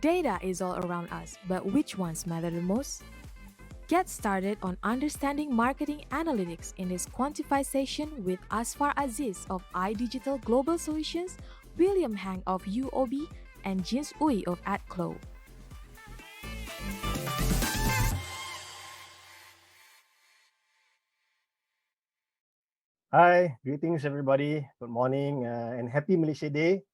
Data is all around us, but which ones matter the most? Get started on understanding marketing analytics in this Quantify session with Asfar Aziz of iDigital Global Solutions, William Hang of UOB, and Jins Uy of AdClo. Hi, greetings everybody. Good morning and happy Malaysia Day.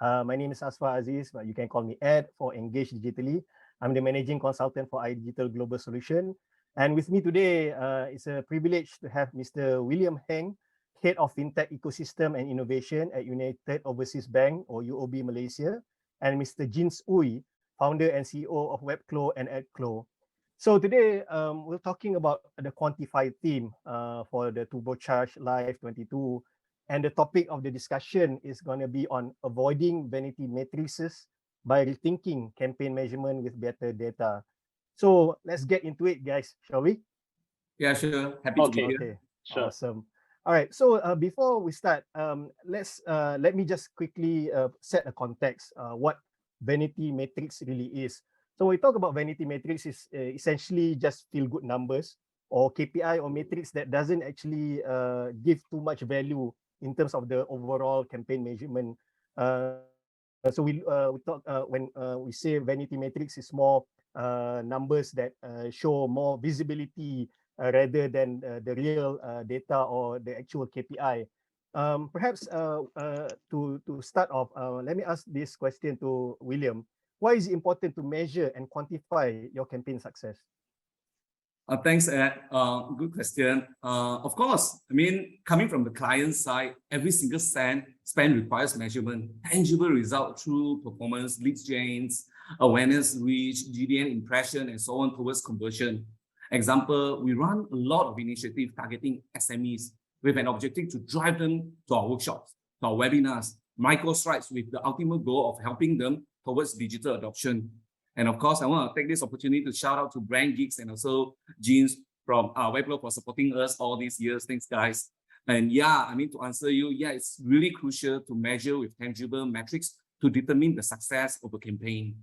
My name is Asfar Aziz, but you can call me Ed for Engage Digitally. I'm the managing consultant for iDigital Global Solution. And with me today, it's a privilege to have Mr. William Heng, Head of FinTech Ecosystem and Innovation at United Overseas Bank or UOB Malaysia, and Mr. Jins Uy, Founder and CEO of WebClo and AdClo. So today, we're talking about the Quantify theme for the Turbocharge Live 22. And the topic of the discussion is going to be on avoiding vanity matrices by rethinking campaign measurement with better data. So let's get into it, guys, shall we? Yeah, sure. Happy to be here. Okay, Sure. awesome. All right, so before we start, let me just quickly set a context what vanity matrix really is. So we talk about vanity matrix is essentially just feel good numbers or KPI or matrix that doesn't actually give too much value in terms of the overall campaign measurement. So we talk when we say vanity matrix is more numbers that show more visibility rather than the real data or the actual KPI. Perhaps to start off, let me ask this question to William. Why is it important to measure and quantify your campaign success? Thanks, Ed. Good question. Of course, I mean, coming from the client side, every single cent spent requires measurement, tangible result through performance, leads gains, awareness reach, GDN impression, and so on towards conversion. Example, we run a lot of initiatives targeting SMEs with an objective to drive them to our workshops, to our webinars, micro strides with the ultimate goal of helping them towards digital adoption. And of course, I want to take this opportunity to shout out to Brand Geeks and also Jeans from WebClo for supporting us all these years. Thanks, guys. And yeah, I mean, to answer you, yeah, it's really crucial to measure with tangible metrics to determine the success of a campaign.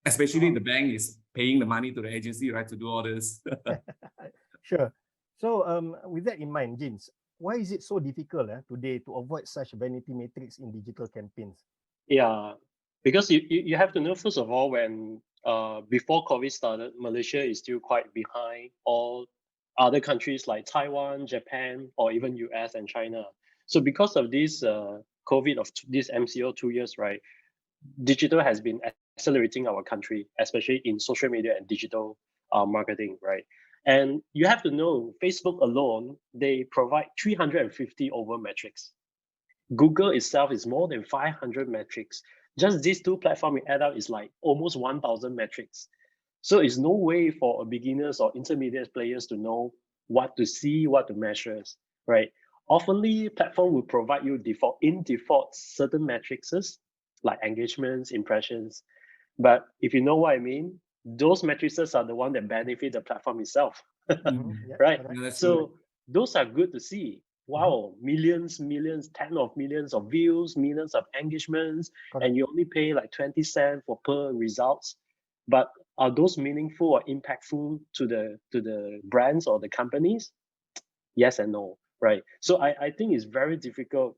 Especially the bank is paying the money to the agency, right, to do all this. Sure. So with that in mind, Jins, why is it so difficult today to avoid such vanity metrics in digital campaigns? Yeah, because you have to know, first of all, when before COVID started, Malaysia is still quite behind all other countries like Taiwan, Japan, or even US and China. So because of this COVID of this MCO 2 years, right, digital has been accelerating our country, especially in social media and digital marketing, right? And you have to know, Facebook alone, they provide 350 over metrics. Google itself is more than 500 metrics. Just these two platforms add up is like almost 1,000 metrics. So it's no way for beginners or intermediate players to know what to see, what to measure, right? Oftenly, platform will provide you in default certain metrics like engagements, impressions. But if you know what I mean, those matrices are the one that benefit the platform itself, right? Yeah, So those are good to see. Wow, millions, tens of millions of views, millions of engagements, and you only pay like 20 cents for per results. But are those meaningful or impactful to the brands or the companies? Yes and no, right? So I think it's very difficult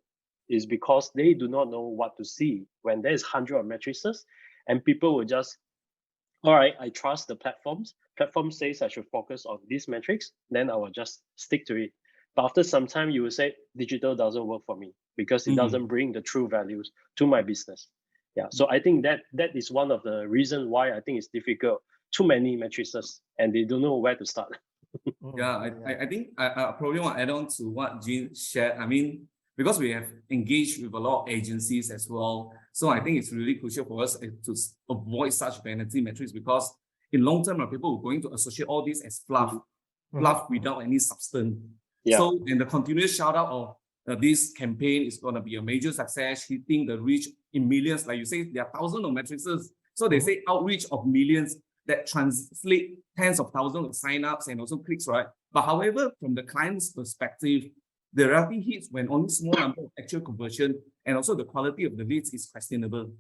is because they do not know what to see when there's hundreds of matrices and people will just, all right, I trust the platforms. Platform says I should focus on these metrics, then I will just stick to it. But after some time, you will say digital doesn't work for me because it doesn't bring the true values to my business. Yeah, so I think that is one of the reasons why I think it's difficult. Too many matrices and they don't know where to start. Yeah, I think I probably want to add on to what Jean shared. I mean, because we have engaged with a lot of agencies as well. So I think it's really crucial for us to avoid such vanity metrics because in long term, people are going to associate all this as fluff without any substance. Yeah. So in the continuous shout out of this campaign is going to be a major success, hitting the reach in millions. Like you say, there are thousands of matrices. So they say outreach of millions that translate tens of thousands of signups and also clicks, right? But however, from the client's perspective, the relative hits when only small number of actual conversion and also the quality of the leads is questionable.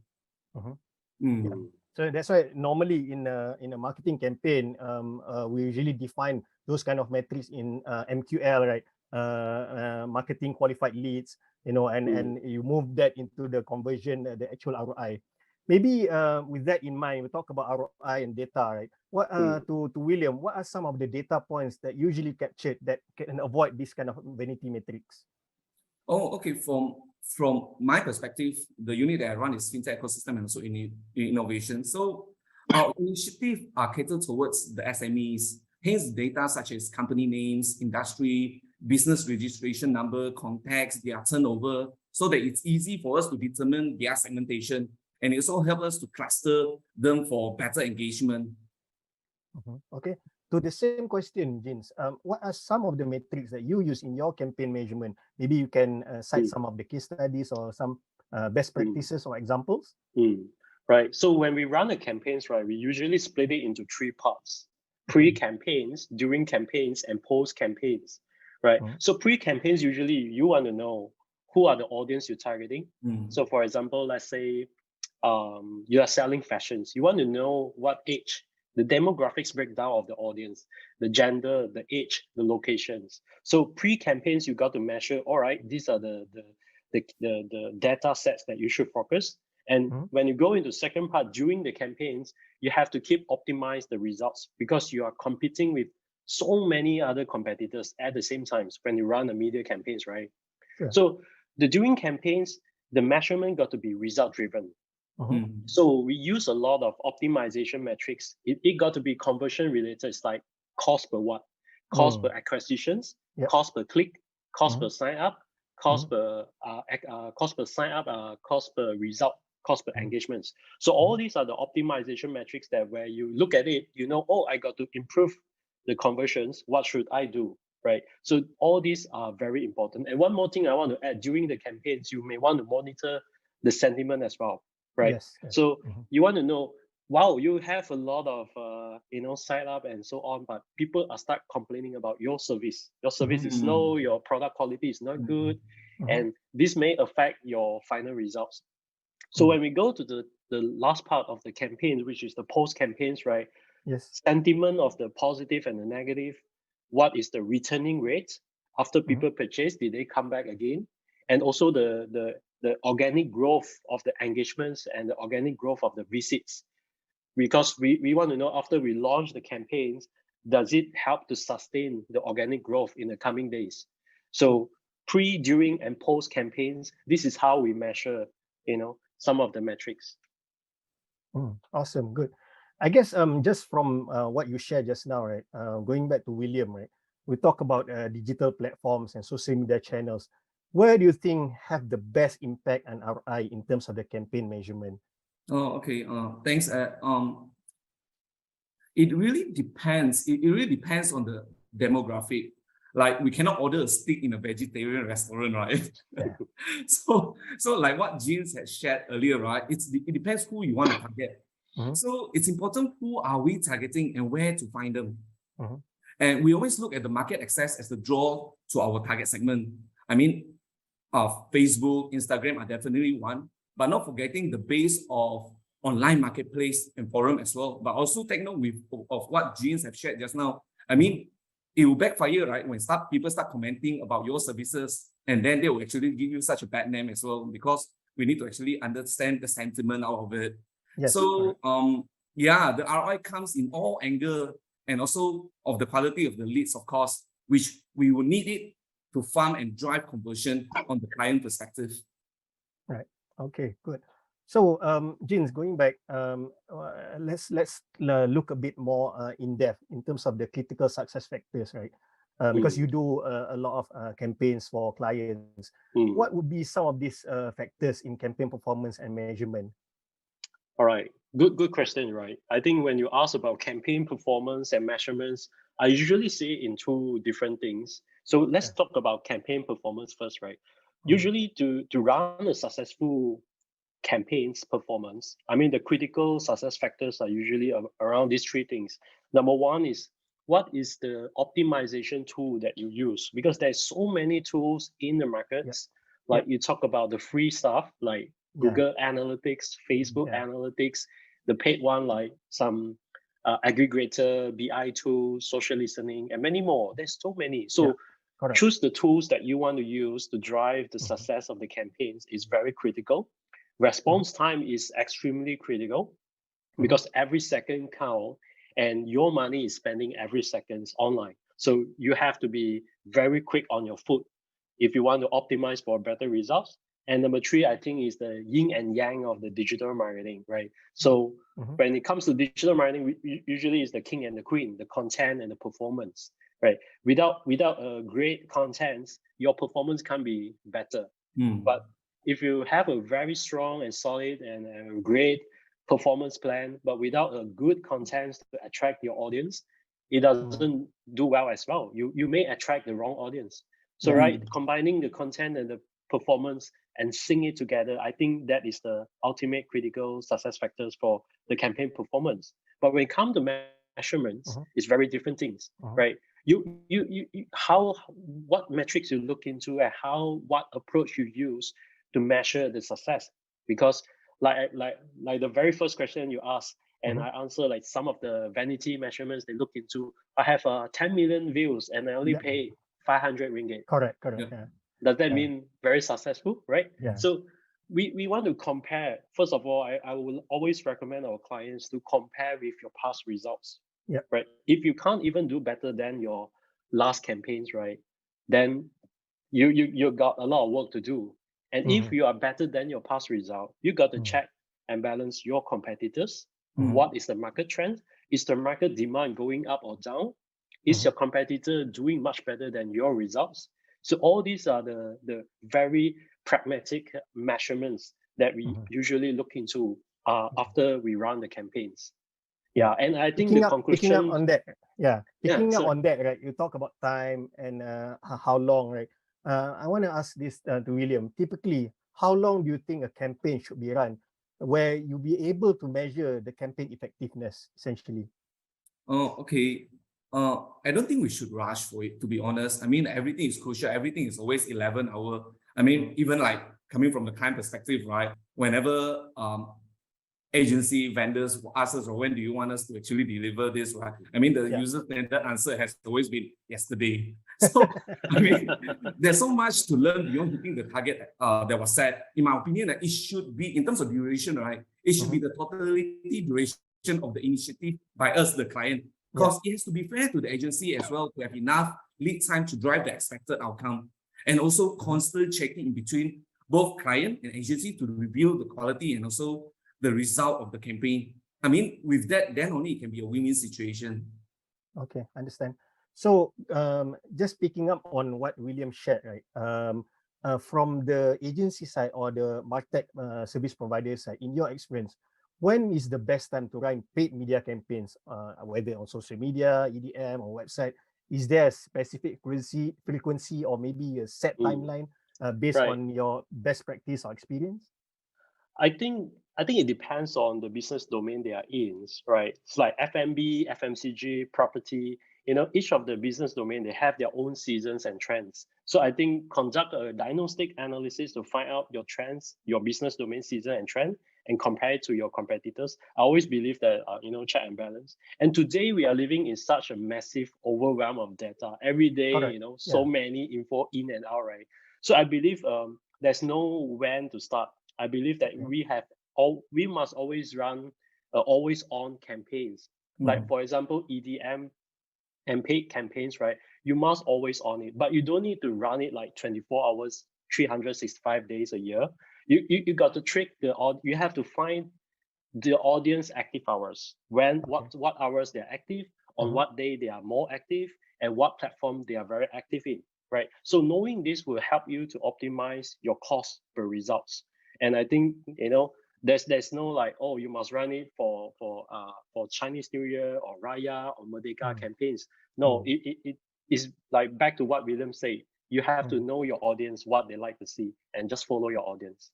Yeah. So that's why normally in a marketing campaign, we usually define those kind of metrics in MQL, right? Marketing qualified leads, and you move that into the conversion, the actual ROI. Maybe with that in mind, we talk about ROI and data, right? What to William, what are some of the data points that usually captured that can avoid this kind of vanity metrics? Oh, okay. From my perspective, the unit that I run is fintech ecosystem and also innovation. So our initiative are catered towards the SMEs. Hence, data such as company names, industry, business registration number, contacts, their turnover, so that it's easy for us to determine their segmentation, and it also helps us to cluster them for better engagement. Okay. To the same question, Jins, what are some of the metrics that you use in your campaign measurement? Maybe you can cite some of the case studies or some best practices or examples. Right. So when we run the campaigns, right, we usually split it into three parts: pre-campaigns, during campaigns, and post-campaigns. Right. So pre-campaigns, usually you want to know who are the audience you're targeting. So for example, let's say you are selling fashions. You want to know what age, the demographics breakdown of the audience, the gender, the age, the locations. So pre-campaigns, you got to measure, all right, these are the data sets that you should focus. And when you go into second part, during the campaigns, you have to keep optimize the results because you are competing with so many other competitors at the same time when you run the media campaigns, right? Sure. So the during campaigns, the measurement got to be result driven. So we use a lot of optimization metrics. It got to be conversion related. It's like cost per what? Cost per acquisitions, cost per click, cost per sign up, cost per sign up, cost per result, cost per engagements. So all these are the optimization metrics that where you look at it, you know, oh, I got to improve the conversions. What should I do? Right. So all these are very important. And one more thing I want to add, during the campaigns, you may want to monitor the sentiment as well. Right. Yes. So you want to know, wow, you have a lot of sign up and so on, but people are start complaining about your service. Your service is slow, your product quality is not good, and this may affect your final results. So when we go to the last part of the campaign, which is the post campaigns, right? Yes. Sentiment of the positive and the negative. What is the returning rate after people purchase? Did they come back again? And also the organic growth of the engagements and the organic growth of the visits, because we want to know after we launch the campaigns, does it help to sustain the organic growth in the coming days? So pre, during, and post campaigns, this is how we measure, some of the metrics. Awesome, good. I guess just from what you shared just now, right? Going back to William, right? We talk about digital platforms and social media channels. Where do you think have the best impact on ROI in terms of the campaign measurement? Oh, okay. Thanks, Ed. It really depends. It really depends on the demographic. Like we cannot order a steak in a vegetarian restaurant, right? so like what Jeans had shared earlier, right? It depends who you want to target. So it's important who are we targeting and where to find them. And we always look at the market access as the draw to our target segment. I mean, Facebook, Instagram are definitely one, but not forgetting the base of online marketplace and forum as well. But also take note of what Jeans have shared just now. I mean, it will backfire, right? When people start commenting about your services, and then they will actually give you such a bad name as well, because we need to actually understand the sentiment out of it. Yes, so, the ROI comes in all angles, and also of the quality of the leads, of course, which we will need it to farm and drive conversion on the client perspective. Right. Okay, good. So, Jins, going back, let's look a bit more in depth in terms of the critical success factors, right? Because you do a lot of campaigns for clients. What would be some of these factors in campaign performance and measurement? All right, good question, right? I think when you ask about campaign performance and measurements, I usually see it in two different things. So let's talk about campaign performance first, right? Usually to run a successful campaigns performance, I mean, the critical success factors are usually around these three things. Number one is, what is the optimization tool that you use? Because there's so many tools in the markets. You talk about the free stuff like Google Analytics, Facebook Analytics, The paid one, like some aggregator, BI tools, social listening, and many more. There's so many. So correct. choose the tools that you want to use to drive the success of the campaigns is very critical. Response time is extremely critical because every second count and your money is spending every second online. So you have to be very quick on your foot if you want to optimize for better results. And number three, I think, is the yin and yang of the digital marketing, right? So when it comes to digital marketing, usually it's the king and the queen, the content and the performance, right? Without a great content, your performance can be better. But if you have a very strong and solid and a great performance plan, but without a good content to attract your audience, it doesn't do well as well. You may attract the wrong audience. So right, combining the content and the performance and sync it together, I think that is the ultimate critical success factors for the campaign performance. But when it comes to measurements, it's very different things, right? What metrics you look into and what approach you use to measure the success. Because like the very first question you asked, and I answer like some of the vanity measurements they look into. I have 10 million views and I only pay 500 ringgit. Correct. Yeah. Does that mean very successful, right? Yeah. So we want to compare. First of all, I will always recommend our clients to compare with your past results. Yeah. Right. If you can't even do better than your last campaigns, right, then you got a lot of work to do. And if you are better than your past result, you got to check and balance your competitors. What is the market trend? Is the market demand going up or down? Is your competitor doing much better than your results? So all these are the very pragmatic measurements that we usually look into after we run the campaigns. Yeah, and I think picking up on that, on that, right? You talk about time and how long, right? I want to ask this to William. Typically, how long do you think a campaign should be run, where you'll be able to measure the campaign effectiveness, essentially? Okay. I don't think we should rush for it, to be honest. I mean, everything is crucial. Everything is always 11 hour. I mean, even like coming from the client perspective, right? Whenever agency vendors ask us, or when do you want us to actually deliver this, right? I mean, the user standard answer has always been yesterday. So, I mean, there's so much to learn beyond hitting the target that was set. In my opinion, it should be, in terms of duration, right? It should be the totality duration of the initiative by us, the client, because it has to be fair to the agency as well, to have enough lead time to drive the expected outcome, and also constant checking in between both client and agency to review the quality and also the result of the campaign. I mean, with that, then only it can be a win-win situation. Okay, understand. So just picking up on what William shared, right? From the agency side or the market service provider side, in your experience, when is the best time to run paid media campaigns, whether on social media, EDM, or website? Is there a specific frequency or maybe a set timeline based on your best practice or experience? I think it depends on the business domain they are in, right? It's like F&B, FMCG, property. You know, each of the business domain, they have their own seasons and trends. So I think conduct a diagnostic analysis to find out your trends, your business domain season and trend, and compare it to your competitors. I always believe that, check and balance. And today we are living in such a massive overwhelm of data. Every day, so many info in and out, right? So I believe there's no when to start. I believe that we must always run always on campaigns. Like for example, EDM and paid campaigns, right? You must always on it, but you don't need to run it like 24 hours, 365 days a year. You got to trick you have to find the audience active hours. What hours they're active, on what day they are more active, and what platform they are very active in, right? So knowing this will help you to optimize your cost per results. And I think, there's no like, oh, you must run it for Chinese New Year or Raya or Merdeka campaigns. No, it is like back to what William said. You have to know your audience, what they like to see, and just follow your audience.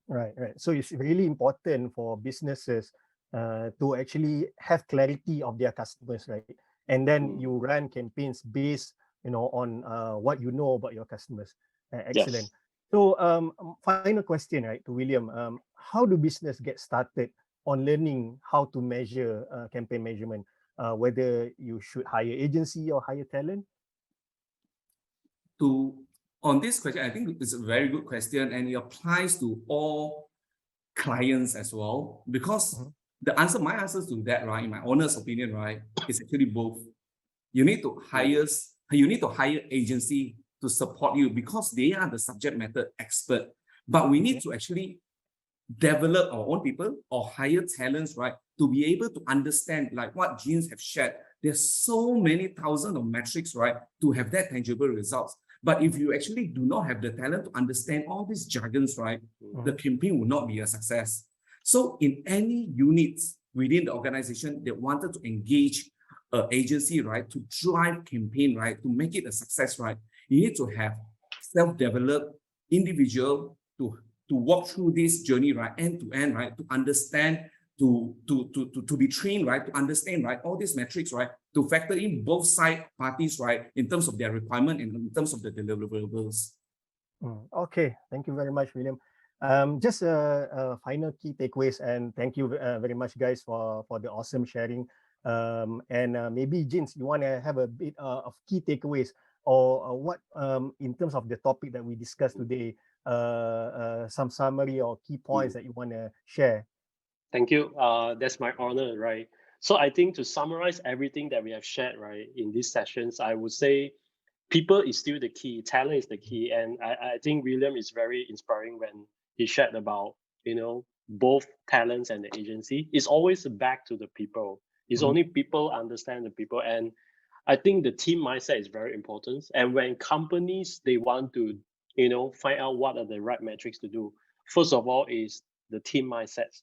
Right. So it's really important for businesses to actually have clarity of their customers, right? And then you run campaigns based, on what you know about your customers. Excellent. Yes. So final question, right, to William. How do business get started on learning how to measure campaign measurement, whether you should hire agency or hire talent? On this question, I think it's a very good question, and it applies to all clients as well, because my answers to that, right, in my honest opinion, right, is actually both. You need to hire agency to support you because they are the subject matter expert. But we need to actually develop our own people or hire talents, right, to be able to understand, like what Jeans have shared. There's so many thousands of metrics, right, to have that tangible results. But if you actually do not have the talent to understand all these jargons, right, the campaign will not be a success. So in any units within the organization that wanted to engage an agency, right, to drive campaign, right, to make it a success, right, you need to have self-developed individual to walk through this journey, right, end to end, right, to understand, to be trained, right, to understand, right, all these metrics, right, to factor in both side parties, right, in terms of their requirement and in terms of the deliverables. Okay, thank you very much, William. Just final key takeaways, and thank you very much, guys, for the awesome sharing. And maybe Jins, you want to have a bit of key takeaways, or what in terms of the topic that we discussed today, some summary or key points that you want to share. Thank you. That's my honor, right? So I think to summarize everything that we have shared, right, in these sessions, I would say people is still the key, talent is the key. And I think William is very inspiring when he shared about, both talents and the agency. It's always back to the people. It's only people understand the people. And I think the team mindset is very important. And when companies, they want to, find out what are the right metrics to do, first of all is the team mindset.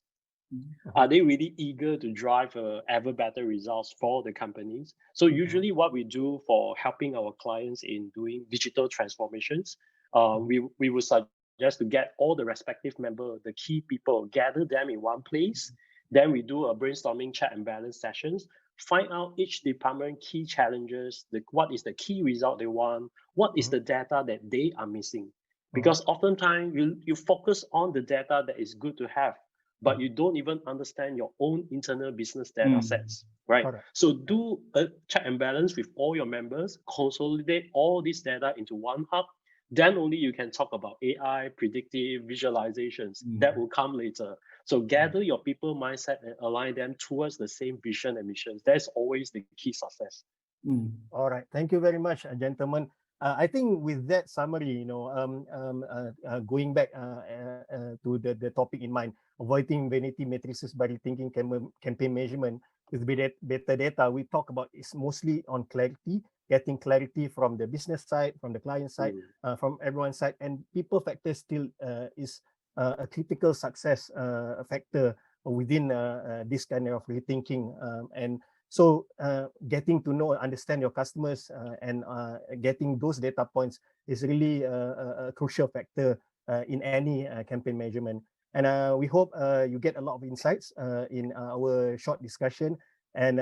Are they really eager to drive ever better results for the companies? So usually what we do for helping our clients in doing digital transformations, we would suggest to get all the respective members, the key people, gather them in one place. Then we do a brainstorming check and balance sessions, find out each department key challenges, what is the key result they want, what is the data that they are missing. Because oftentimes you focus on the data that is good to have, but you don't even understand your own internal business data sets, right? Correct. So do a check and balance with all your members, consolidate all this data into one hub, then only you can talk about AI, predictive visualizations. That will come later. So gather your people mindset and align them towards the same vision and missions. That's always the key success. All right. Thank you very much, gentlemen. I think with that summary, going back to the topic in mind, avoiding vanity matrices by rethinking campaign measurement with better data, we talk about is mostly on clarity, getting clarity from the business side, from the client side, from everyone's side, and people factor still is a critical success factor within this kind of rethinking. And so getting to know, understand your customers and getting those data points is really a crucial factor in any campaign measurement. And we hope you get a lot of insights in our short discussion. And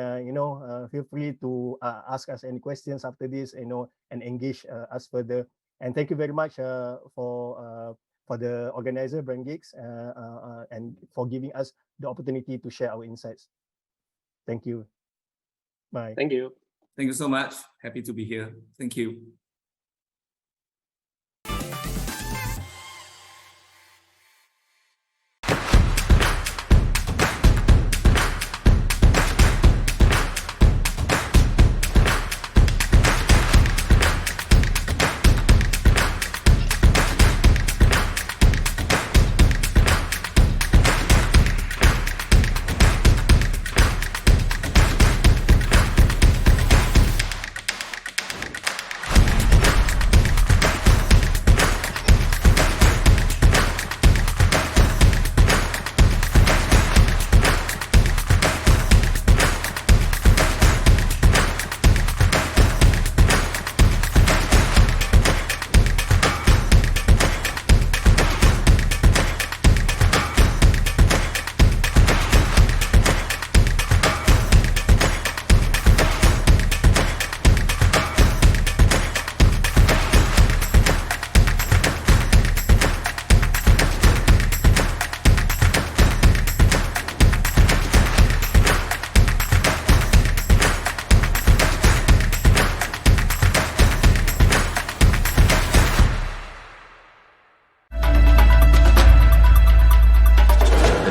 feel free to ask us any questions after this, and engage us further. And thank you very much for the organizer, Brand Geeks, and for giving us the opportunity to share our insights. Thank you. Bye. Thank you. Thank you so much. Happy to be here. Thank you.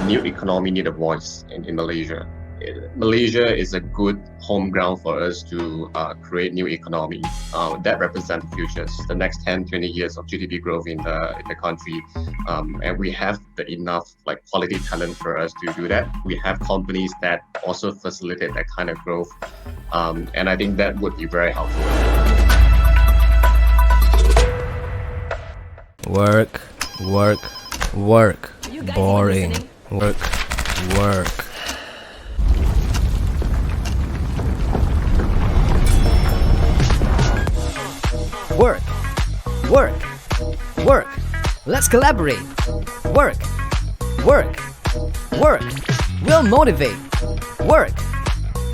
new economy need a voice in Malaysia. Malaysia is a good home ground for us to create new economy that represent the futures, the next 10, 20 years of GDP growth in the country. And we have the enough like quality talent for us to do that. We have companies that also facilitate that kind of growth. And I think that would be very helpful. Work, work, work. Boring. Work, work. Work, work, work. Let's collaborate. Work, work, work. We'll motivate. Work,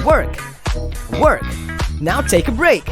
work, work. Now take a break.